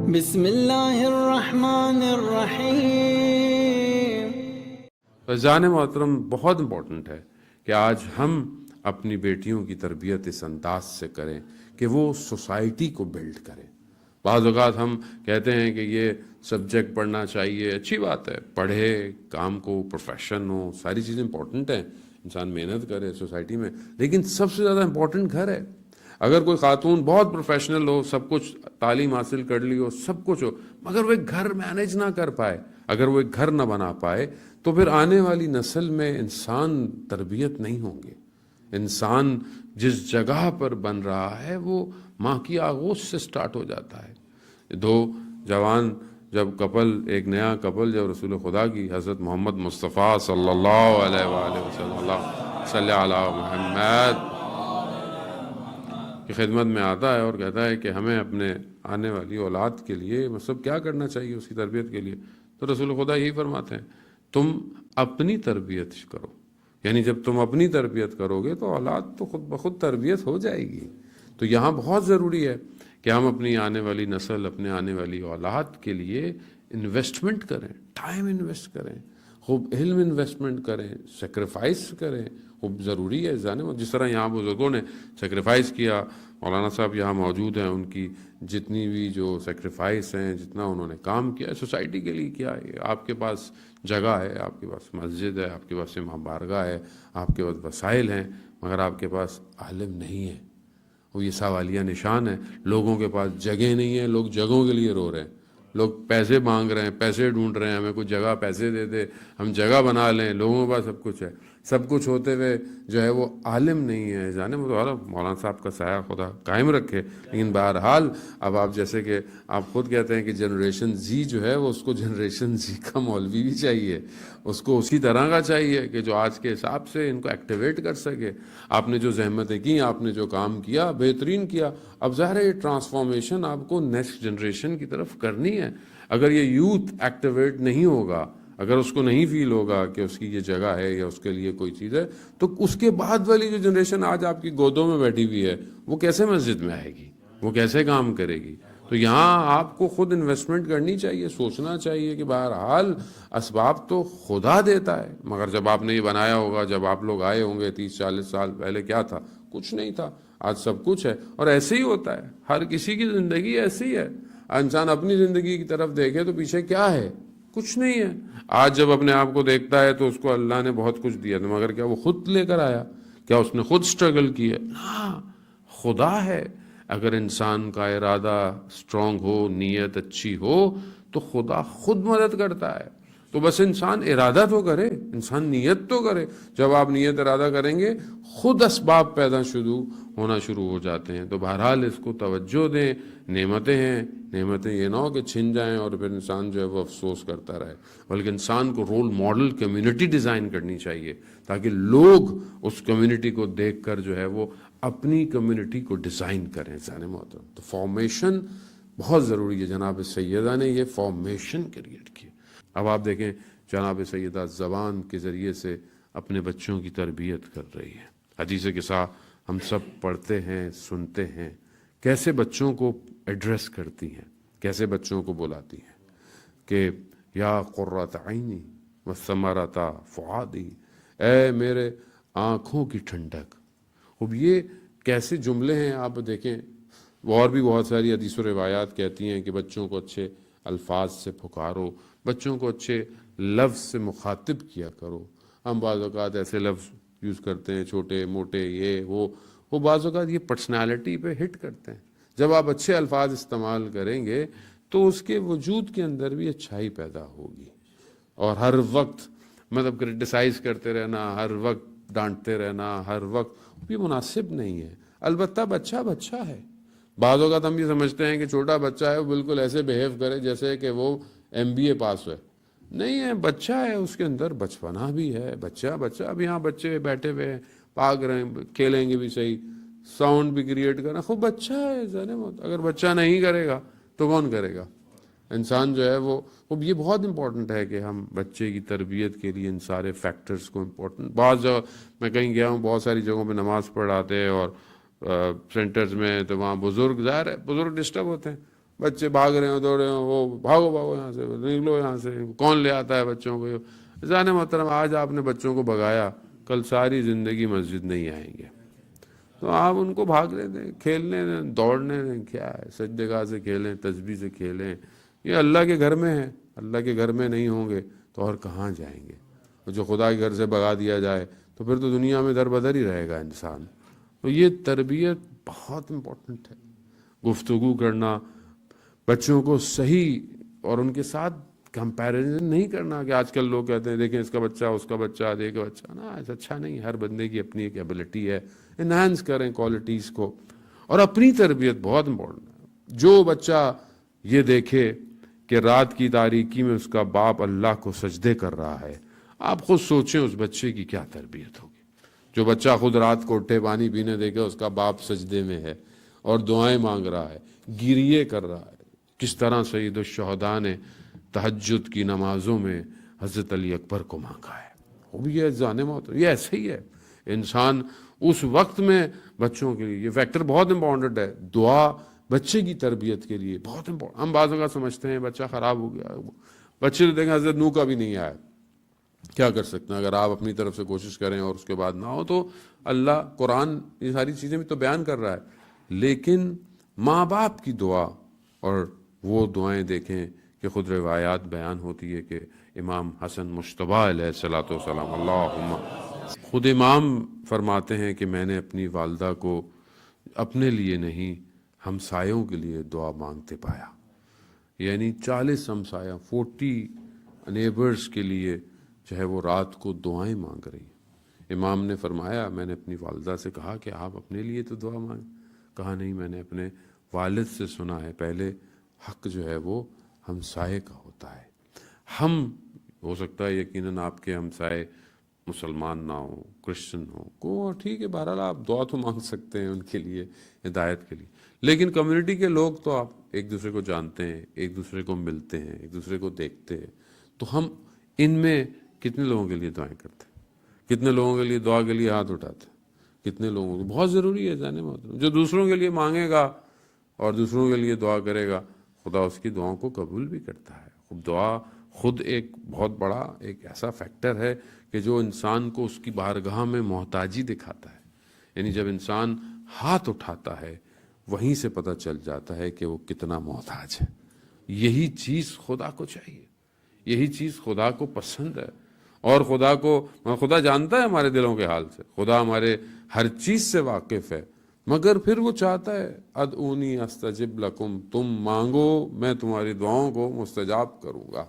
بسم اللہ الرحمن الرحیم۔ فیضان محترم، بہت امپورٹنٹ ہے کہ آج ہم اپنی بیٹیوں کی تربیت اس انداز سے کریں کہ وہ سوسائٹی کو بلڈ کریں۔ بعض اوقات ہم کہتے ہیں کہ یہ سبجیکٹ پڑھنا چاہیے، اچھی بات ہے، پڑھے، کام کو پروفیشن ہو، ساری چیزیں امپورٹنٹ ہیں، انسان محنت کرے سوسائٹی میں، لیکن سب سے زیادہ امپورٹنٹ گھر ہے۔ اگر کوئی خاتون بہت پروفیشنل ہو، سب کچھ تعلیم حاصل کر لی ہو، سب کچھ ہو، مگر وہ ایک گھر مینیج نہ کر پائے، اگر وہ ایک گھر نہ بنا پائے، تو پھر آنے والی نسل میں انسان تربیت نہیں ہوں گے۔ انسان جس جگہ پر بن رہا ہے وہ ماں کی آغوش سے سٹارٹ ہو جاتا ہے۔ دو جوان جب ایک نیا کپل جب رسول خدا کی حضرت محمد مصطفیٰ صلی اللہ علیہ وآلہ وسلم، اللہ صلی علی محمد کی خدمت میں آتا ہے اور کہتا ہے کہ ہمیں اپنے آنے والی اولاد کے لیے مطلب کیا کرنا چاہیے اس کی تربیت کے لیے، تو رسول خدا یہی فرماتے ہیں، تم اپنی تربیت کرو، یعنی جب تم اپنی تربیت کرو گے تو اولاد تو خود بخود تربیت ہو جائے گی۔ تو یہاں بہت ضروری ہے کہ ہم اپنی آنے والی نسل، اپنے آنے والی اولاد کے لیے انویسٹمنٹ کریں، ٹائم انویسٹ کریں، خوب علم انویسٹمنٹ کریں، سیکریفائس کریں، خوب ضروری ہے جس طرح یہاں بزرگوں نے سیکریفائس کیا، مولانا صاحب یہاں موجود ہیں، ان کی جتنی بھی جو سیکریفائس ہیں، جتنا انہوں نے کام کیا ہے سوسائٹی کے لیے کیا ہے۔ آپ کے پاس جگہ ہے، آپ کے پاس مسجد ہے، آپ کے پاس امام بارگاہ ہے، آپ کے پاس وسائل ہیں، مگر آپ کے پاس عالم نہیں ہے۔ وہ یہ سوالیہ نشان ہے، لوگوں کے پاس جگہ نہیں ہے، لوگ جگہوں کے لیے رو رہے ہیں، لوگ پیسے مانگ رہے ہیں، پیسے ڈھونڈ رہے ہیں، ہمیں کوئی جگہ پیسے دے دے، ہم جگہ بنا لیں، لوگوں کے پاس سب کچھ ہے، سب کچھ ہوتے ہوئے جو ہے وہ عالم نہیں ہے۔ جانے وہ تو مولانا صاحب کا سایہ خدا قائم رکھے، لیکن بہرحال اب آپ جیسے کہ آپ خود کہتے ہیں کہ جنریشن زی جو ہے وہ اس کو جنریشن زی کا مولوی بھی چاہیے، اس کو اسی طرح کا چاہیے کہ جو آج کے حساب سے ان کو ایکٹیویٹ کر سکے۔ آپ نے جو زحمتیں کی، آپ نے جو کام کیا، بہترین کیا، اب ظاہر ہے یہ ٹرانسفارمیشن آپ کو نیکسٹ جنریشن کی طرف کرنی ہے۔ اگر یہ یوتھ ایکٹیویٹ نہیں ہوگا، اگر اس کو نہیں فیل ہوگا کہ اس کی یہ جگہ ہے یا اس کے لیے کوئی چیز ہے، تو اس کے بعد والی جو جنریشن آج آپ کی گودوں میں بیٹھی ہوئی ہے وہ کیسے مسجد میں آئے گی، وہ کیسے کام کرے گی؟ تو یہاں آپ کو خود انویسٹمنٹ کرنی چاہیے، سوچنا چاہیے کہ بہرحال اسباب تو خدا دیتا ہے، مگر جب آپ نے یہ بنایا ہوگا، جب آپ لوگ آئے ہوں گے 30-40 سال پہلے کیا تھا؟ کچھ نہیں تھا، آج سب کچھ ہے، اور ایسے ہی ہوتا ہے، ہر کسی کی زندگی ایسی ہے۔ انسان اپنی زندگی کی طرف دیکھے تو پیچھے کیا ہے؟ کچھ نہیں ہے۔ آج جب اپنے آپ کو دیکھتا ہے تو اس کو اللہ نے بہت کچھ دیا تھا، مگر کیا وہ خود لے کر آیا؟ کیا اس نے خود سٹرگل کیا؟ نہ، خدا ہے۔ اگر انسان کا ارادہ سٹرونگ ہو، نیت اچھی ہو، تو خدا خود مدد کرتا ہے۔ تو بس انسان ارادہ تو کرے، انسان نیت تو کرے۔ جب آپ نیت ارادہ کریں گے، خود اسباب پیدا ہونا شروع ہو جاتے ہیں۔ تو بہرحال اس کو توجہ دیں، نعمتیں ہیں، نعمتیں یہ نہ ہو کہ چھن جائیں اور پھر انسان جو ہے وہ افسوس کرتا رہے، بلکہ انسان کو رول ماڈل کمیونٹی ڈیزائن کرنی چاہیے تاکہ لوگ اس کمیونٹی کو دیکھ کر جو ہے وہ اپنی کمیونٹی کو ڈیزائن کریں۔ انسان محترم، تو فارمیشن بہت ضروری ہے۔ جناب سیدہ نے یہ فارمیشن کریٹ کی۔ اب آپ دیکھیں جناب سیدہ زبان کے ذریعے سے اپنے بچوں کی تربیت کر رہی ہے۔ حدیث قصہ ہم سب پڑھتے ہیں، سنتے ہیں، کیسے بچوں کو ایڈریس کرتی ہیں، کیسے بچوں کو بلاتی ہیں کہ یا قرۃ عینی وثمرۃ فؤادی، اے میرے آنکھوں کی ٹھنڈک۔ اب یہ کیسے جملے ہیں، آپ دیکھیں، اور بھی بہت ساری حدیث و روایات کہتی ہیں کہ بچوں کو اچھے الفاظ سے پکارو، بچوں کو اچھے لفظ سے مخاطب کیا کرو۔ ہم بعض اوقات ایسے لفظ یوز کرتے ہیں، چھوٹے موٹے، یہ وہ بعض اوقات یہ پرسنالٹی پہ ہٹ کرتے ہیں۔ جب آپ اچھے الفاظ استعمال کریں گے تو اس کے وجود کے اندر بھی اچھائی پیدا ہوگی، اور ہر وقت مطلب کرٹیسائز کرتے رہنا، ہر وقت ڈانٹتے رہنا، ہر وقت بھی مناسب نہیں ہے۔ البتہ بچہ بچہ ہے۔ بعض اوقات ہم یہ سمجھتے ہیں کہ چھوٹا بچہ ہے وہ بالکل ایسے بہیو کرے جیسے کہ وہ MBA پاس ہوئے، نہیں ہے، بچہ ہے، اس کے اندر بچپنا بھی ہے، بچہ اب یہاں بچے بیٹھے ہوئے ہیں، پاگ رہے ہیں، کھیلیں گے بھی صحیح، ساؤنڈ بھی کریٹ کرنا، خوب بچہ ہے۔ اگر بچہ نہیں کرے گا تو کون کرے گا؟ انسان جو ہے وہ یہ بہت امپورٹنٹ ہے کہ ہم بچے کی تربیت کے لیے ان سارے فیکٹرز کو میں کہیں گیا ہوں، بہت ساری جگہوں پہ نماز پڑھاتے اور سینٹرز میں، تو وہاں بزرگ ظاہر ہے بزرگ ڈسٹرب ہوتے ہیں، بچے بھاگ رہے ہوں دوڑ رہے ہوں، وہ بھاگو بھاگو یہاں سے، نکلو یہاں سے، کون لے آتا ہے بچوں کو؟ جانے محترم آج آپ نے بچوں کو بھگایا، کل ساری زندگی مسجد نہیں آئیں گے، تو آپ ان کو بھاگنے دیں، کھیلنے دیں، دوڑنے دیں، کیا ہے، سجدے گاہ سے کھیلیں، تسبیح سے کھیلیں، یہ اللہ کے گھر میں ہے، اللہ کے گھر میں نہیں ہوں گے تو اور کہاں جائیں گے؟ اور جو خدا کے گھر سے بھگا دیا جائے تو پھر تو دنیا میں در بدر ہی رہے گا انسان۔ تو یہ تربیت بہت امپورٹنٹ ہے، گفتگو کرنا، بچوں کو صحیح اور ان کے ساتھ کمپیریزن نہیں کرنا کہ آج کل لوگ کہتے ہیں دیکھیں اس کا بچہ، اس کا بچہ، دیکھیں بچہ، نا ایسا اچھا نہیں، ہر بندے کی اپنی ایک ایبلٹی ہے، انہانس کریں کوالٹیز کو، اور اپنی تربیت بہت امپورٹنٹ ہے۔ جو بچہ یہ دیکھے کہ رات کی تاریکی میں اس کا باپ اللہ کو سجدے کر رہا ہے، آپ خود سوچیں اس بچے کی کیا تربیت ہوگی۔ جو بچہ خود رات کو اٹھے پانی پینے دیکھے اس کا باپ سجدے میں ہے اور دعائیں مانگ رہا ہے، گریے کر رہا ہے، کس طرح سید الشہداء نے تہجد کی نمازوں میں حضرت علی اکبر کو مانگا ہے، وہ بھی یہ جانے موت، یہ ایسے ہی ہے انسان اس وقت میں بچوں کے لیے یہ فیکٹر بہت امپورٹنٹ ہے۔ دعا بچے کی تربیت کے لیے بہت امپورٹنٹ۔ ہم بعض اوقات سمجھتے ہیں بچہ خراب ہو گیا، بچے تو دیکھیں حضرت نوح کا بھی نہیں آیا، کیا کر سکتے ہیں؟ اگر آپ اپنی طرف سے کوشش کریں اور اس کے بعد نہ ہو تو اللہ قرآن یہ ساری چیزیں بھی تو بیان کر رہا ہے، لیکن ماں باپ کی دعا اور وہ دعائیں دیکھیں کہ خود روایات بیان ہوتی ہے کہ امام حسن مجتبیٰ علیہ الصلوۃ والسلام، اللہم، خود امام فرماتے ہیں کہ میں نے اپنی والدہ کو اپنے لیے نہیں ہمسایوں کے لیے دعا مانگتے پایا، یعنی 40 ہمسایہ، 40 نیبرز کے لیے جو ہے وہ رات کو دعائیں مانگ رہی ہیں۔ امام نے فرمایا میں نے اپنی والدہ سے کہا کہ آپ اپنے لیے تو دعا مانگیں، کہا نہیں، میں نے اپنے والد سے سنا ہے پہلے حق جو ہے وہ ہمسائے کا ہوتا ہے۔ ہم ہو سکتا ہے یقیناً آپ کے ہمسائے مسلمان نہ ہوں، کرسچن ہوں، کو ٹھیک ہے، بہرحال آپ دعا تو مانگ سکتے ہیں ان کے لیے، ہدایت کے لیے، لیکن کمیونٹی کے لوگ تو آپ ایک دوسرے کو جانتے ہیں، ایک دوسرے کو ملتے ہیں، ایک دوسرے کو دیکھتے ہیں، تو ہم ان میں کتنے لوگوں کے لیے دعائیں کرتے ہیں؟ کتنے لوگوں کے لیے دعا کے لیے ہاتھ اٹھاتے ہیں؟ کتنے لوگوں کو بہت ضروری ہے جانے محترم، جو دوسروں کے لیے مانگے گا اور دوسروں کے لیے دعا کرے گا، خدا اس کی دعاؤں کو قبول بھی کرتا ہے۔ خود دعا خود ایک بہت بڑا ایک ایسا فیکٹر ہے کہ جو انسان کو اس کی بارگاہ میں محتاجی دکھاتا ہے، یعنی جب انسان ہاتھ اٹھاتا ہے وہیں سے پتہ چل جاتا ہے کہ وہ کتنا محتاج ہے۔ یہی چیز خدا کو چاہیے، یہی چیز خدا کو پسند ہے، اور خدا جانتا ہے ہمارے دلوں کے حال سے، خدا ہمارے ہر چیز سے واقف ہے، مگر پھر وہ چاہتا ہے ادعونی استجب لکم، تم مانگو میں تمہاری دعاؤں کو مستجاب کروں گا۔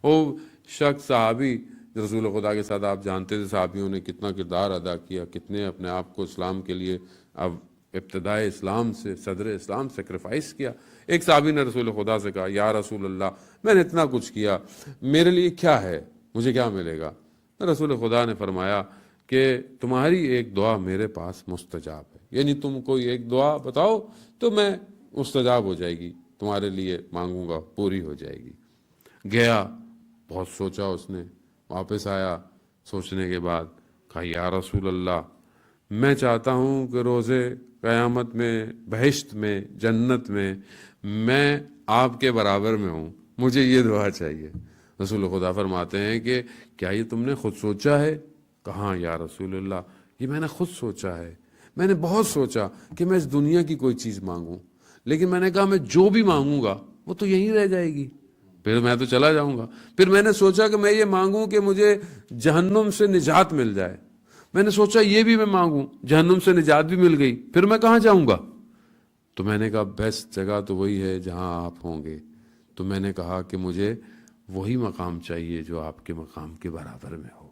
وہ شخص صحابی رسول خدا کے ساتھ، آپ جانتے تھے صحابیوں نے کتنا کردار ادا کیا، کتنے اپنے آپ کو اسلام کے لیے اب ابتدائے اسلام سے صدر اسلام سیکریفائس کیا۔ ایک صحابی نے رسول خدا سے کہا یا رسول اللہ میں نے اتنا کچھ کیا، میرے لیے کیا ہے، مجھے کیا ملے گا؟ رسول خدا نے فرمایا کہ تمہاری ایک دعا میرے پاس مستجاب ہے، یعنی تم کوئی ایک دعا بتاؤ تو میں مستجاب ہو جائے گی، تمہارے لیے مانگوں گا پوری ہو جائے گی۔ گیا، بہت سوچا اس نے، واپس آیا سوچنے کے بعد، کہا یا رسول اللہ میں چاہتا ہوں کہ روزے قیامت میں، بہشت میں، جنت میں آپ کے برابر میں ہوں، مجھے یہ دعا چاہیے۔ رسول خدا فرماتے ہیں کہ کیا یہ تم نے خود سوچا ہے؟ کہاں یا رسول اللہ یہ میں نے خود سوچا ہے، میں نے بہت سوچا کہ میں اس دنیا کی کوئی چیز مانگوں، لیکن میں نے کہا میں جو بھی مانگوں گا وہ تو یہیں رہ جائے گی، پھر میں تو چلا جاؤں گا۔ پھر میں نے سوچا کہ میں یہ مانگوں کہ مجھے جہنم سے نجات مل جائے، میں نے سوچا یہ بھی میں مانگوں، جہنم سے نجات بھی مل گئی، پھر میں کہاں جاؤں گا؟ تو میں نے کہا بیسٹ جگہ تو وہی ہے جہاں آپ ہوں گے۔ تو میں نے کہا کہ مجھے وہی مقام چاہیے جو آپ کے مقام کے برابر میں ہو۔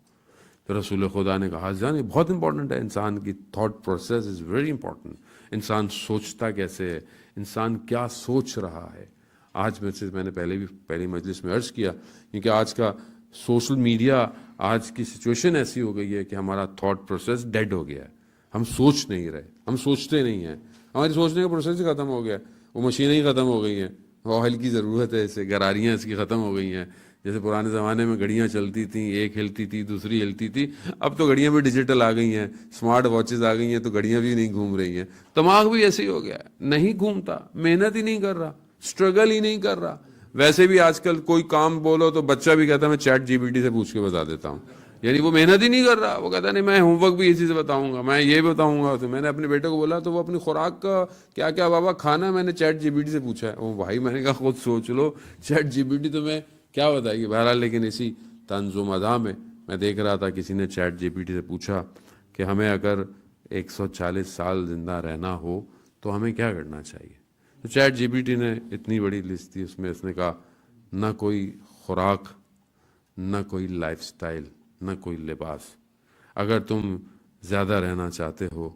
تو رسول خدا نے کہا جانے بہت امپورٹنٹ ہے، انسان کی thought process is very important, انسان سوچتا کیسے ہے، انسان کیا سوچ رہا ہے۔ آج میں نے پہلی مجلس میں عرض کیا، کیونکہ آج کا سوشل میڈیا، آج کی سچویشن ایسی ہو گئی ہے کہ ہمارا تھاٹ پروسیس ڈیڈ ہو گیا ہے، ہم سوچ نہیں رہے، ہم سوچتے نہیں ہیں، ہماری سوچنے کا پروسیس ہی ختم ہو گیا، وہ مشینیں ہی ختم ہو گئی ہیں، آئل کی ضرورت ہے، اسے گراریاں اس کی ختم ہو گئی ہیں۔ جیسے پرانے زمانے میں گھڑیاں چلتی تھیں، ایک ہلتی تھی دوسری ہلتی تھی، اب تو گھڑیاں بھی ڈیجیٹل آ گئی ہیں، اسمارٹ واچز آ گئی ہیں، تو گھڑیاں بھی نہیں گھوم رہی ہیں، دماغ بھی ایسے ہی ہو گیا ہے، نہیں گھومتا، محنت ہی نہیں کر رہا، اسٹرگل ہی نہیں کر رہا. ویسے بھی آج کل کوئی کام بولو تو بچہ بھی کہتا ہے میں چیٹ جی پی ٹی سے پوچھ کے بتا دیتا ہوں. یعنی وہ محنت ہی نہیں کر رہا, وہ کہتا نہیں میں ہوم ورک بھی اسی سے بتاؤں گا, میں یہ بتاؤں گا. تو میں نے اپنے بیٹے کو بولا تو وہ اپنی خوراک کا کیا کیا بابا کھانا میں نے چیٹ جی پی ٹی سے پوچھا ہے. وہ بھائی میں نے کہا خود سوچ لو, چیٹ جی پی ٹی تمہیں کیا بتائے گی. بہرحال لیکن اسی طنز و مزاح میں دیکھ رہا تھا کسی نے چیٹ جی پی ٹی سے پوچھا کہ ہمیں اگر 140 سال زندہ رہنا ہو تو ہمیں کیا کرنا چاہیے. تو چیٹ جی پی ٹی نے اتنی بڑی لسٹ تھی, اس میں اس نے کہا نہ کوئی خوراک, نہ کوئی لائف سٹائل, نہ کوئی لباس. اگر تم زیادہ رہنا چاہتے ہو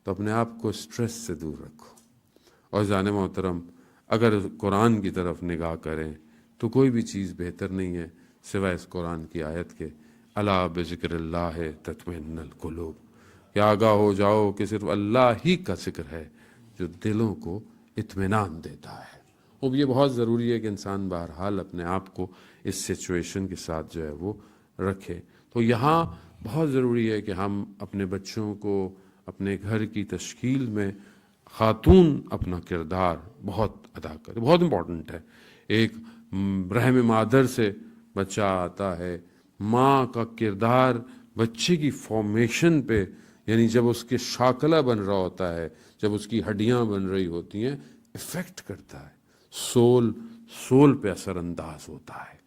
تو اپنے آپ کو سٹریس سے دور رکھو. اور جان محترم اگر قرآن کی طرف نگاہ کریں تو کوئی بھی چیز بہتر نہیں ہے سوائے اس قرآن کی آیت کے, الا بذکر اللہ تطمئن القلوب, کہ آگاہ ہو جاؤ کہ صرف اللہ ہی کا ذکر ہے جو دلوں کو اطمینان دیتا ہے. اب یہ بہت ضروری ہے کہ انسان بہرحال اپنے آپ کو اس سچویشن کے ساتھ جو ہے وہ رکھے. تو یہاں بہت ضروری ہے کہ ہم اپنے بچوں کو اپنے گھر کی تشکیل میں خاتون اپنا کردار بہت ادا کرے, بہت امپورٹنٹ ہے. ایک رحم مادر سے بچہ آتا ہے, ماں کا کردار بچے کی فارمیشن پہ, یعنی جب اس کے شاکلہ بن رہا ہوتا ہے, جب اس کی ہڈیاں بن رہی ہوتی ہیں, افیکٹ کرتا ہے. سول پہ اثر انداز ہوتا ہے,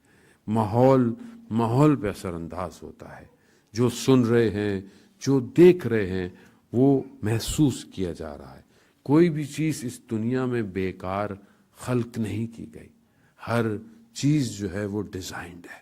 ماحول پہ اثر انداز ہوتا ہے. جو سن رہے ہیں, جو دیکھ رہے ہیں, وہ محسوس کیا جا رہا ہے. کوئی بھی چیز اس دنیا میں بیکار خلق نہیں کی گئی, ہر چیز جو ہے وہ ڈیزائنڈ ہے.